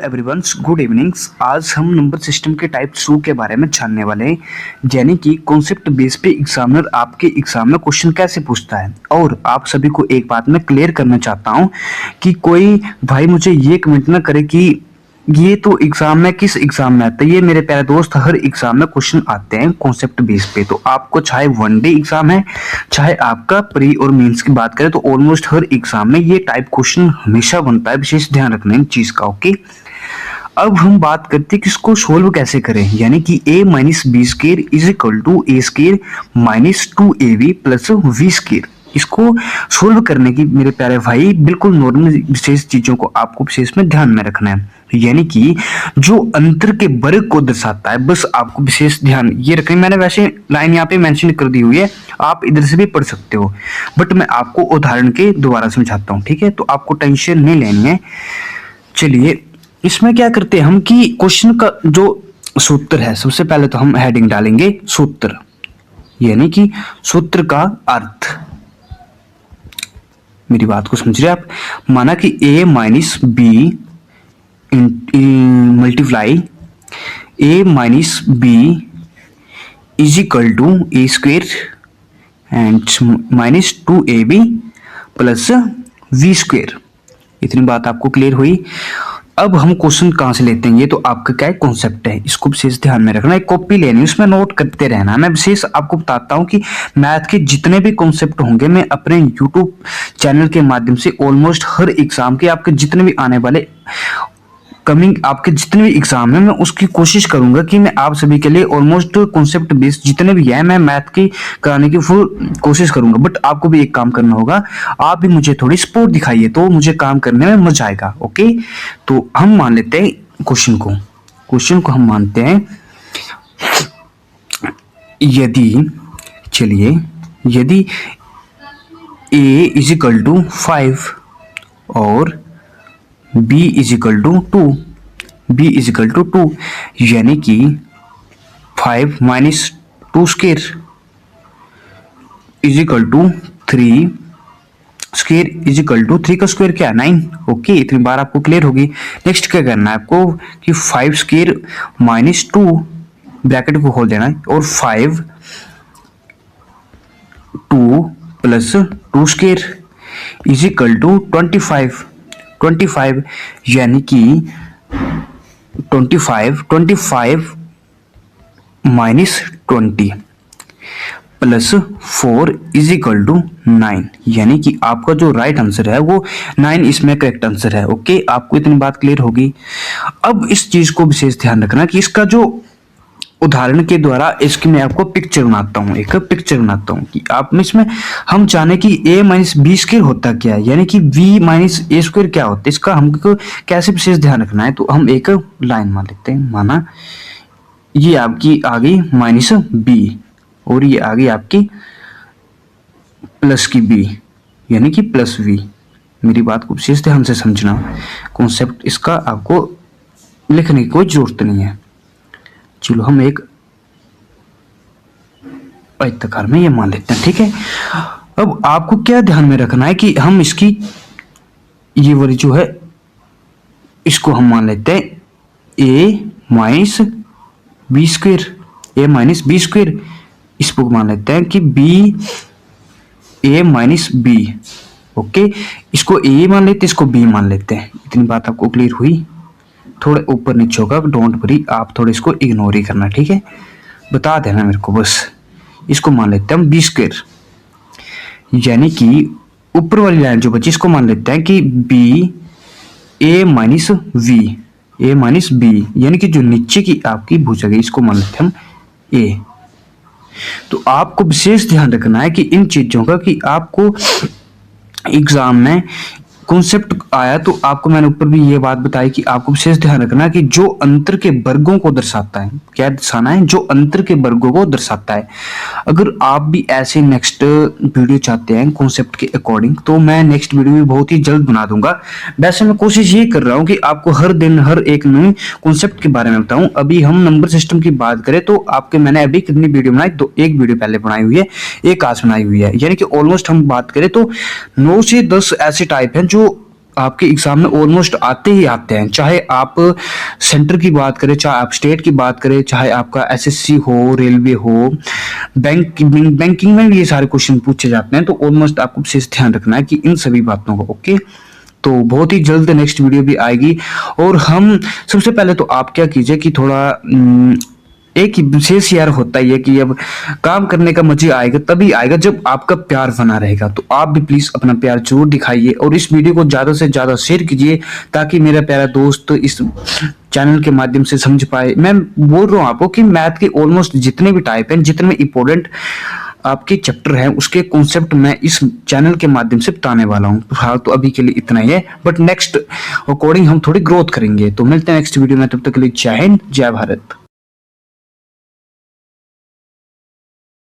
Everyone, good evenings. आज हम number system के टाइप 2 के बारे में जानने वाले हैं, यानी कि कॉन्सेप्ट बेस पे एग्जामिनर आपके एग्जाम में क्वेश्चन कैसे पूछता है। और आप सभी को एक बात मैं क्लियर करना चाहता हूं कि कोई भाई मुझे ये कमेंट ना करे कि ये तो एग्जाम में किस एग्जाम में आता है। ये मेरे प्यारे दोस्त, हर एग्जाम में क्वेश्चन आते हैं कॉन्सेप्ट बेस पे। तो आपको चाहे वनडे एग्जाम है, चाहे आपका प्री और मेंस की बात करें, तो ऑलमोस्ट हर एग्जाम में ये टाइप क्वेश्चन हमेशा बनता है। विशेष ध्यान रखना इन चीज का। ओके, अब हम बात करते हैं कि इसको सोल्व कैसे करें, यानी कि a minus b square is equal to a square minus 2ab plus b square. इसको सोल्व करने की मेरे प्यारे भाई बिल्कुल नॉर्मल विशेष चीजों को आपको विशेष में ध्यान में रखना है, यानी कि जो अंतर के वर्ग को दर्शाता है, बस आपको विशेष ध्यान ये रखना है। मैंने वैसे लाइन यहाँ पे मेंशन कर दी हुई है, आप इधर से भी पढ़ सकते हो, बट मैं आपको उदाहरण के दोबारा समझाता हूँ, ठीक है। तो आपको टेंशन नहीं लेनी है। चलिए, इसमें क्या करते हैं हम कि क्वेश्चन का जो सूत्र है, सबसे पहले तो हम हेडिंग डालेंगे सूत्र, यानी कि सूत्र का अर्थ। मेरी बात को समझ रहे आप। माना कि a minus b multiply a minus b is equal to a square and minus 2ab plus b square. इतनी बात आपको क्लियर हुई। अब हम क्वेश्चन कहां से लेते हैं, ये तो आपका क्या है कॉन्सेप्ट है, इसको विशेष ध्यान में रखना है। कॉपी लेनी, उसमें नोट करते रहना। मैं विशेष आपको बताता हूं कि मैथ के जितने भी कॉन्सेप्ट होंगे, मैं अपने यूट्यूब चैनल के माध्यम से ऑलमोस्ट हर एग्जाम के आपके जितने भी आने वाले कमिंग आपके जितने भी एग्जाम है, मैं उसकी कोशिश करूंगा कि मैं आप सभी के लिए ऑलमोस्ट कॉन्सेप्ट बेस्ड जितने भी है, मैं मैथ की कराने की फुल कोशिश करूंगा। बट आपको भी एक काम करना होगा, आप भी मुझे थोड़ी सपोर्ट दिखाइए, तो मुझे काम करने में मजा आएगा। ओके, तो हम मान लेते हैं क्वेश्चन को हम मानते हैं यदि a इज इक्वल टू 5 और b इज इक्वल टू 2, यानी कि 5 minus 2 square is equal to 3 square is equal to 3 का स्क्वायर क्या है 9। ओके, इतनी बार आपको क्लियर होगी। नेक्स्ट क्या करना है आपको कि 5 स्क्वेयर माइनस 2 ब्रैकेट को खोल देना है, और 5 2 plus 2 square is equal to 25, यानी कि 25 minus 20 plus 4 is equal to 9, यानी कि आपका जो राइट आंसर है वो 9 इसमें करेक्ट आंसर है। ओके, आपको इतनी बात क्लियर होगी। अब इस चीज को विशेष ध्यान रखना कि इसका जो उदाहरण के द्वारा इसकी मैं आपको पिक्चर बनाता हूँ कि आप इसमें हम जाने कि a माइनस बी स्क्वायर होता क्या है, यानी कि v माइनस ए स्क्वायर क्या होता है, इसका हमको कैसे विशेष ध्यान रखना है। तो हम एक लाइन मान लेते हैं। माना ये आपकी आ गई माइनस बी और ये आ गई आपकी प्लस की b, यानी कि प्लस v। मेरी बात को विशेष ध्यान से समझना, कॉन्सेप्ट इसका आपको लिखने की कोई जरूरत नहीं है। चलो, हम एक आयताकार में ये मान लेते हैं, ठीक है। अब आपको क्या ध्यान में रखना है कि हम इसकी ये वाली जो है इसको हम मान लेते हैं a माइनस बी स्क्वेयर, इसको मान लेते हैं कि a माइनस बी। ओके, इसको a मान लेते हैं, इसको b मान लेते हैं। इतनी बात आपको क्लियर हुई। थोड़े ऊपर नीचे होगा, डोंट वरी, आप थोड़े इसको इग्नोर ही करना, ठीक है। बता देना मेरे को बस। इसको मान लेते हैं हम बी स्क्वायर, यानी कि ऊपर वाली लाइन जो बची इसको मान लेते हैं कि बी ए माइनस बी, यानी कि जो नीचे की आपकी भुजा गई इसको मान लेते हैं हम ए। तो आपको विशेष ध्यान रखना है कि इन चीजों का कि आपको एग्जाम में कॉन्सेप्ट आया, तो आपको मैंने ऊपर भी ये बात बताई कि आपको विशेष ध्यान रखना है कि जो अंतर के वर्गों को दर्शाता है, क्या दर्शाना है, जो अंतर के वर्गों को दर्शाता है। अगर आप भी ऐसे नेक्स्ट वीडियो चाहते हैं कॉन्सेप्ट के अकॉर्डिंग, तो मैं नेक्स्ट वीडियो भी बहुत ही जल्द बना दूंगा। वैसे मैं कोशिश ये कर रहा हूँ कि आपको हर दिन हर एक नई कॉन्सेप्ट के बारे में बताऊं। अभी हम नंबर सिस्टम की बात करें तो आपके मैंने अभी कितनी वीडियो बनाई, तो एक वीडियो पहले बनाई हुई है, एक आज बनाई हुई है, यानी कि ऑलमोस्ट हम बात करें तो 9 से 10 ऐसे टाइप हैं जो आपके एग्जाम में ऑलमोस्ट आते ही आते हैं, चाहे आप सेंटर की बात करें, चाहे आप स्टेट की बात करें, चाहे आपका एसएससी हो, रेलवे हो, बैंकिंग में भी ये सारे क्वेश्चन पूछे जाते हैं। तो ऑलमोस्ट आपको विशेष ध्यान रखना है कि इन सभी बातों का। ओके, तो बहुत ही जल्द नेक्स्ट वीडियो भी आएगी। और हम सबसे पहले तो आप क्या कीजिए कि थोड़ा एक ही विशेष यार होता ही है कि अब काम करने का मजा आएगा तभी आएगा जब आपका प्यार बना रहेगा। तो आप भी प्लीज अपना प्यार जरूर दिखाइए और इस वीडियो को ज्यादा से ज्यादा शेयर कीजिए ताकि मेरा प्यारा दोस्त इस चैनल के माध्यम से समझ पाए। मैं बोल रहा हूँ आपको कि मैथ के ऑलमोस्ट जितने भी टाइप हैं, जितने इंपॉर्टेंट आपके चैप्टर हैं, उसके कॉन्सेप्ट मैं इस चैनल के माध्यम से बताने वाला हूँ। फिलहाल तो अभी के लिए इतना ही है, बट नेक्स्ट अकॉर्डिंग हम थोड़ी ग्रोथ करेंगे। तो मिलते हैं नेक्स्ट वीडियो में, तब तक के लिए जय हिंद, जय भारत।